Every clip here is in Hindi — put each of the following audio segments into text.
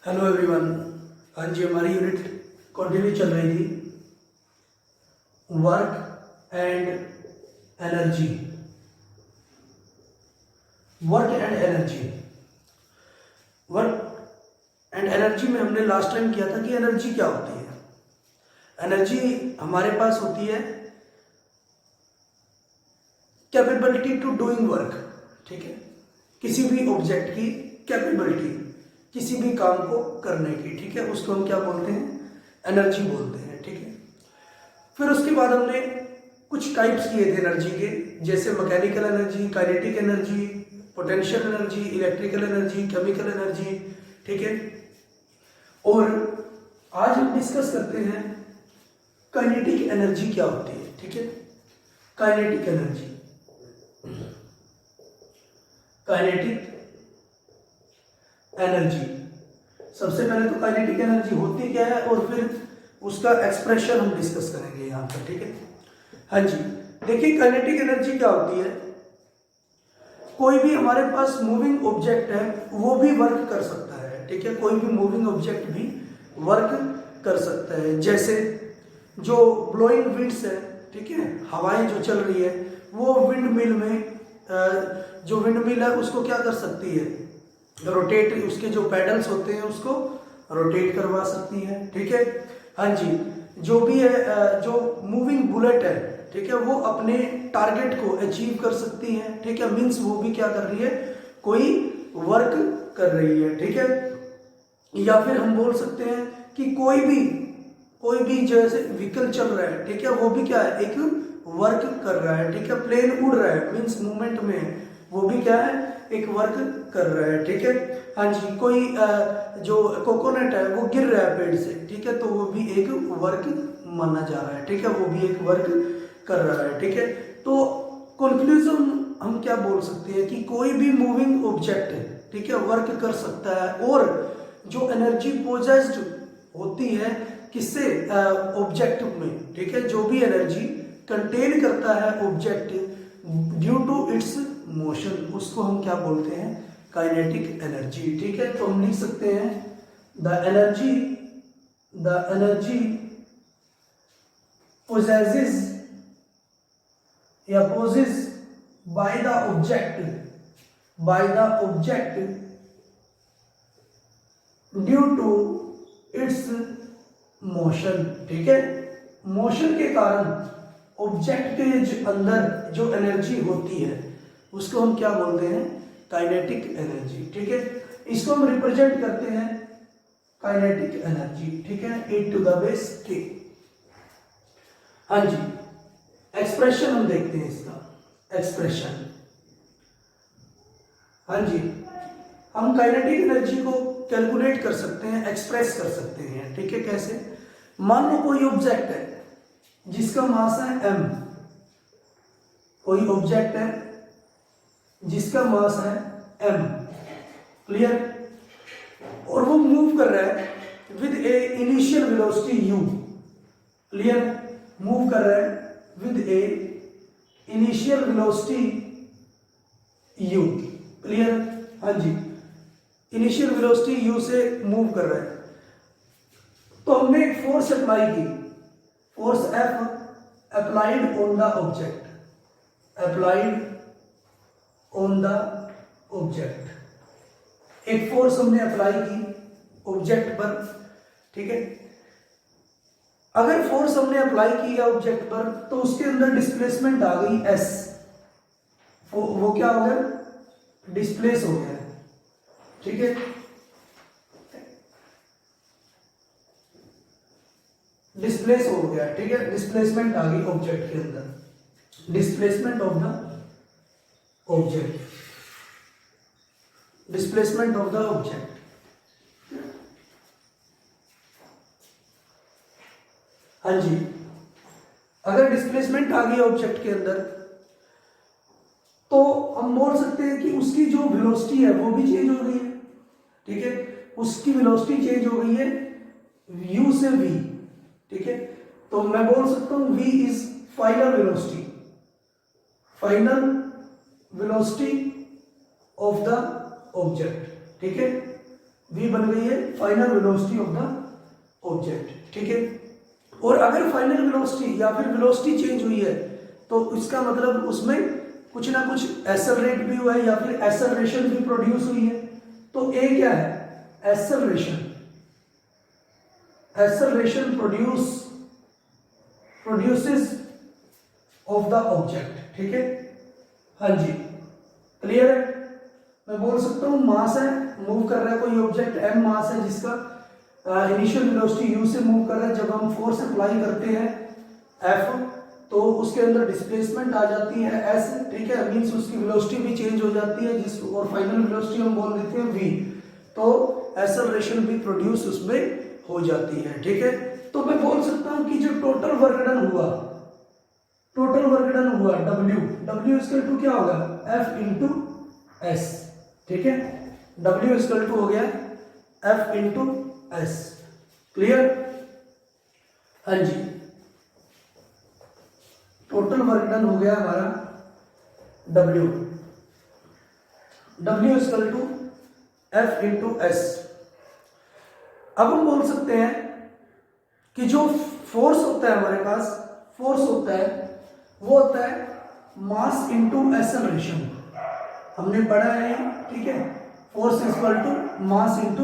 Hello everyone. हाँ जी, हमारी यूनिट कंटिन्यू चल रही थी work and energy. Work and energy work and energy में हमने लास्ट टाइम किया था कि एनर्जी क्या होती है। एनर्जी हमारे पास होती है कैपेबिलिटी टू डूइंग वर्क। ठीक है, किसी भी ऑब्जेक्ट की कैपेबिलिटी, किसी भी काम को करने की। ठीक है, उसको हम क्या बोलते हैं? एनर्जी बोलते हैं। ठीक है, फिर उसके बाद हमने कुछ टाइप्स किए थे एनर्जी के, जैसे mechanical energy, kinetic energy, potential energy, electrical energy, chemical energy. ठीक है, और आज हम डिस्कस करते हैं काइनेटिक एनर्जी क्या होती है। ठीक है, काइनेटिक एनर्जी, काइनेटिक एनर्जी। सबसे पहले तो काइनेटिक एनर्जी होती क्या है और फिर उसका एक्सप्रेशन हम डिस्कस करेंगे यहां पर। ठीक है, हाँ जी, देखिए काइनेटिक एनर्जी क्या होती है। कोई भी हमारे पास मूविंग ऑब्जेक्ट है वो भी वर्क कर सकता है। ठीक है, कोई भी मूविंग ऑब्जेक्ट भी वर्क कर सकता है। जैसे जो ब्लोइंग विंड्स है, ठीक है, हवाएं जो चल रही है, वो विंड मिल में जो विंड मिल है उसको क्या कर सकती है? रोटेट, उसके जो पेडल्स होते हैं उसको रोटेट करवा सकती है। ठीक है, हाँ जी, जो भी है जो मूविंग बुलेट है, ठीक है, वो अपने टारगेट को अचीव कर सकती है। ठीक है, मींस वो भी क्या कर रही है? कोई वर्क कर रही है। ठीक है, या फिर हम बोल सकते हैं कि कोई भी जैसे व्हीकल चल रहा है, ठीक है, वो भी क्या है? एक वर्क कर रहा है। ठीक है, प्लेन उड़ रहा है मींस मूवमेंट में है, वो भी क्या है? एक वर्क कर रहा है। ठीक है, हाँ जी, कोई जो कोकोनट है वो गिर रहा है पेड़ से, ठीक है, तो वो भी एक वर्क माना जा रहा है। ठीक है, वो भी एक वर्क कर रहा है। ठीक है, तो कंक्लूजन हम क्या बोल सकते हैं कि कोई भी मूविंग ऑब्जेक्ट है, ठीक है, वर्क कर सकता है। और जो एनर्जी पोजेस्ड होती है किससे? ऑब्जेक्ट में। ठीक है, जो भी एनर्जी कंटेन करता है object due to its motion, उसको हम क्या बोलते हैं? Kinetic energy. ठीक है, तो हम लिख सकते हैं द एनर्जी possesses या possess by the object due to its motion. ठीक है, मोशन के कारण ऑब्जेक्ट के अंदर जो एनर्जी होती है उसको हम क्या बोलते हैं? Kinetic energy. ठीक है, इसको हम रिप्रेजेंट करते हैं काइनेटिक एनर्जी। ठीक है, e to the base k। हाँ जी, एक्सप्रेशन हम देखते हैं इसका एक्सप्रेशन। हाँ जी, हम काइनेटिक एनर्जी को कैलकुलेट कर सकते हैं, एक्सप्रेस कर सकते हैं। ठीक है, कैसे? मान लो कोई ऑब्जेक्ट है जिसका मास है m, कोई ऑब्जेक्ट है जिसका मास है m, क्लियर, और वो मूव कर रहा है with A initial velocity u, clear, move कर रहा है with A initial velocity u, clear, हाँ जी, इनिशियल वेलोसिटी u से मूव कर रहा है। तो हमने एक फोर्स अप्लाई की, force F applied on the object, applied on the object, एक फोर्स हमने अप्लाई की ऑब्जेक्ट पर। ठीक है, अगर फोर्स हमने अप्लाई की है ऑब्जेक्ट पर तो उसके अंदर डिस्प्लेसमेंट आ गई s, वो क्या हो गया? डिस्प्लेस हो गया। ठीक है, डिस्प्लेस हो गया। ठीक है, डिस्प्लेसमेंट आ गई ऑब्जेक्ट के अंदर, displacement of the object, displacement of the object. हाँ जी, अगर डिस्प्लेसमेंट आ गई ऑब्जेक्ट के अंदर तो हम बोल सकते हैं कि उसकी जो वेलोसिटी है वो भी चेंज हो गई है। ठीक है, उसकी वेलोसिटी चेंज हो गई है u से v। ठीक है, तो मैं बोल सकता हूं v is final velocity, final velocity of the object. ठीक है, v बन गई है final velocity of the object, ठीक है। और अगर फाइनल वेलोसिटी या फिर वेलोसिटी चेंज हुई है तो इसका मतलब उसमें कुछ ना कुछ एक्सेलरेट भी हुआ है या फिर एक्सेलरेशन भी प्रोड्यूस हुई है। तो ए क्या है, acceleration, acceleration produces of the object, ठीक है। हाँ जी, क्लियर है। मैं बोल सकता हूँ मास है, मूव कर रहा है कोई ऑब्जेक्ट, m मास है जिसका इनिशियल वेलोसिटी u से मूव कर रहा है। जब हम फोर्स अप्लाई करते हैं F तो उसके अंदर डिस्प्लेसमेंट आ जाती है s, ठीक है, मींस उसकी वेलोसिटी भी चेंज हो जाती है जिस, और फाइनल वेलोसिटी हम बोल देते हैं v। तो एक्सेलरेशन भी प्रोड्यूस उसमें हो जाती है, ठीक है। तो मैं बोल सकता हूँ कि जो टोटल वर्क डन हुआ, टोटल वर्क डन हुआ W इक्वल टू क्या होगा, F इंटू S, ठीक है। W इक्वल टू हो गया F इंटू S, क्लियर। हाँ जी, टोटल वर्क डन हो गया हमारा W equal to F into S। अब हम बोल सकते हैं कि जो फोर्स होता है हमारे पास, फोर्स होता है वो होता है मास इंटू एक्सेलरेशन, हमने पढ़ा है, ठीक है। Force equal to mass into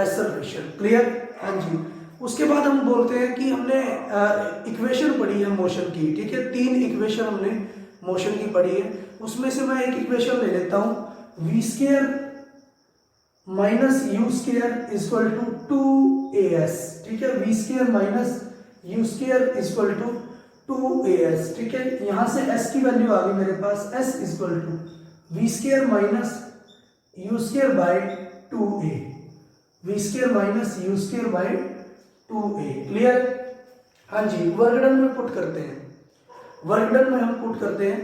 acceleration, clear. हाँ जी, उसके बाद हम बोलते हैं कि हमने इक्वेशन पढ़ी है मोशन की, ठीक है। 3 इक्वेशन हमने मोशन की पढ़ी है, उसमें से मैं एक इक्वेशन ले लेता हूं, v square minus u square equal to 2as, ठीक है। v square minus u square equal to 2as, ठीक है। यहां से s की वैल्यू आ गई मेरे पास, s इक्वल टू v square minus u square by 2a, v square minus u square by 2a, clear. हाँ जी, वर्क डन में पुट करते हैं, वर्क डन में हम पुट करते हैं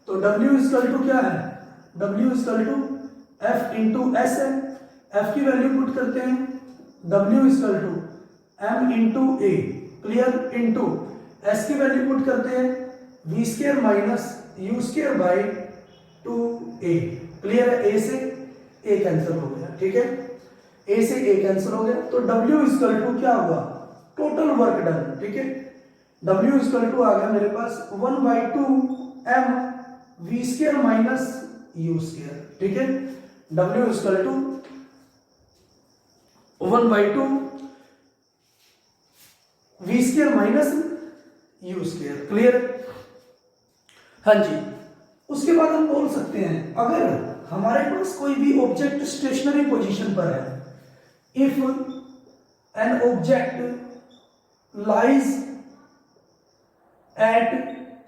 तो w इक्वल टू क्या है, w equal to F into S है, F की वैल्यू पुट करते हैं, W equal to M into A, clear, into S की वैल्यू पुट करते हैं v square minus u square by 2a, clear है। a से a कैंसिल हो गया, ठीक है, a से a कैंसिल हो गया। तो W इक्वल टू क्या हुआ, टोटल वर्क डन, ठीक है। W इक्वल टू आ गया मेरे पास 1/2 m v square minus u square, ठीक है। W equal to 1/2 v square minus u square, clear. हाँ जी, उसके बाद हम बोल सकते हैं अगर हमारे पास कोई भी ऑब्जेक्ट स्टेशनरी पोजीशन पर है, if an object lies at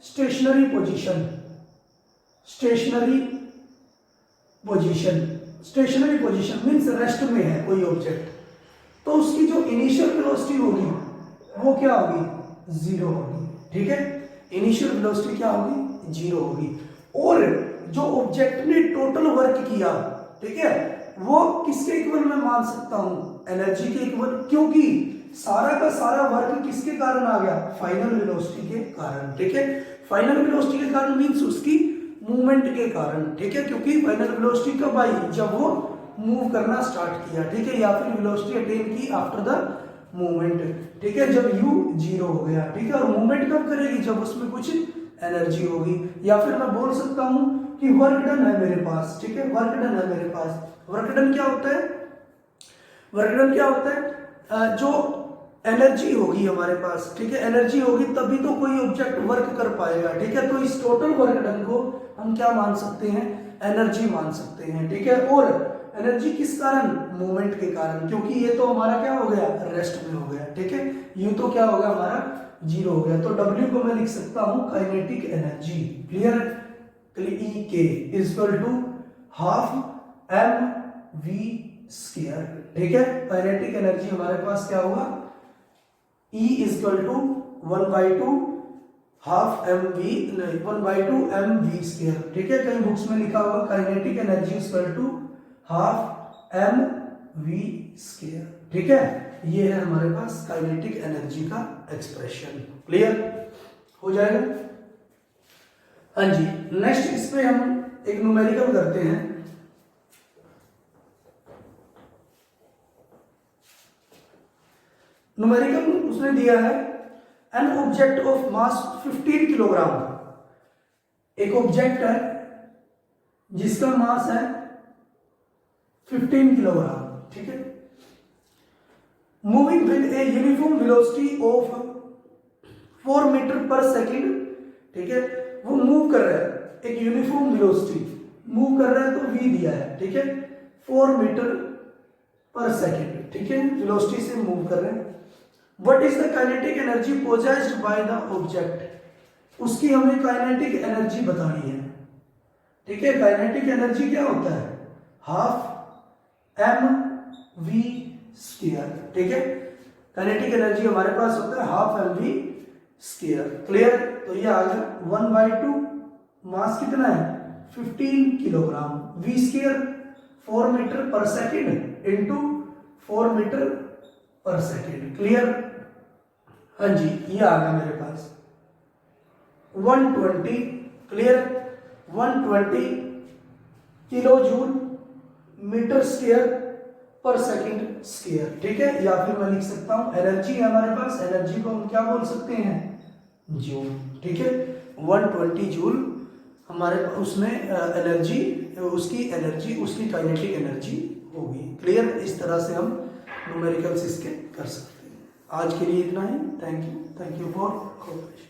stationary position, stationary position means rest में है कोई ऑब्जेक्ट, तो उसकी जो इनिशियल वेलोसिटी होगी वो क्या होगी, 0 होगी, ठीक है। इनिशियल वेलोसिटी क्या होगी, 0 होगी। और जो ऑब्जेक्ट ने टोटल वर्क किया, ठीक है, वो किसके इक्वल मैं मान सकता हूं, एनर्जी के इक्वल, क्योंकि सारा का सारा वर्क किसके कारण आ गया, फाइनल वेलोसिटी के कारण, ठीक है। फाइनल वेलोसिटी के कारण मीन्स उसकी मूवमेंट के कारण, ठीक है, क्योंकि फाइनल वेलोसिटी कब आई, जब वो मूव करना स्टार्ट किया, ठीक है, या फिर वेलोसिटी अटेन की आफ्टर द मूवमेंट, ठीक है, जब u 0 हो गया, ठीक है। और मूवमेंट कब करेगी, जब उसमें कुछ एनर्जी होगी। या फिर मैं बोल सकता हूं कि वर्क डन है मेरे पास, ठीक है, वर्क डन है मेरे पास। वर्क डन क्या होता है, वर्क डन क्या होता है, जो एनर्जी होगी हमारे पास, ठीक है, एनर्जी होगी तभी तो कोई ऑब्जेक्ट वर्क कर पाएगा, ठीक है। तो इस टोटल वर्क डन को हम क्या मान सकते हैं, एनर्जी मान सकते हैं, ठीक है। और एनर्जी किस कारण, मूवमेंट के कारण, क्योंकि ये तो हमारा क्या हो गया, रेस्ट में हो गया, ठीक है। यू तो क्या होगा हमारा, 0 हो गया। तो W को मैं लिख सकता हूं काइनेटिक एनर्जी, क्लियर, E के equal to half mv square, ठीक है। काइनेटिक एनर्जी हमारे पास क्या होगा, E equal to 1/2 half mv, 1/2 mv square, ठीक है। कई बुक्स में लिखा होगा kinetic energy equal to half mv square, ठीक है। ये है हमारे पास काइनेटिक एनर्जी का एक्सप्रेशन, क्लियर हो जाएगा। हाँ जी, नेक्स्ट इस पे हम एक न्यूमेरिकल करते हैं। न्यूमेरिकल उसने दिया है an object of mass 15 kilogram, एक ऑब्जेक्ट है जिसका मास है 15 किलोग्राम, ठीक है, moving with a uniform velocity of 4 metre per second, ठीक है, वो मूव कर रहा है एक यूनिफॉर्म वेलोसिटी, मूव कर रहा है तो v दिया है, ठीक है, 4 मीटर पर सेकेंड, ठीक है, वेलोसिटी से मूव कर रहे हैं। What is the kinetic energy possessed by the object, उसकी हमें काइनेटिक एनर्जी बतानी है, ठीक है। काइनेटिक एनर्जी क्या होता है, हाफ mv स्क्वायर, ठीक है, काइनेटिक एनर्जी हमारे पास होता है हाफ mv स्क्वायर, क्लियर। तो ये आ गया 1/2, मास कितना है 15 kilogram, v square 4 metre per second into 4 metre per second, clear. हाँ जी, ये आ गया मेरे पास 120, clear, 120 kilo joule metre square per second square, ठीक है। या फिर मैं लिख सकता हूं एनर्जी है हमारे पास, एनर्जी को हम क्या बोल सकते हैं, जूल, ठीक है, 120 जूल हमारे उसमें एनर्जी, उसकी काइनेटिक एनर्जी होगी, क्लियर। इस तरह से हम न्यूमेरिकल्स इसके कर सकते हैं। आज के लिए इतना ही, थैंक यू फॉर कोऑपरेशन।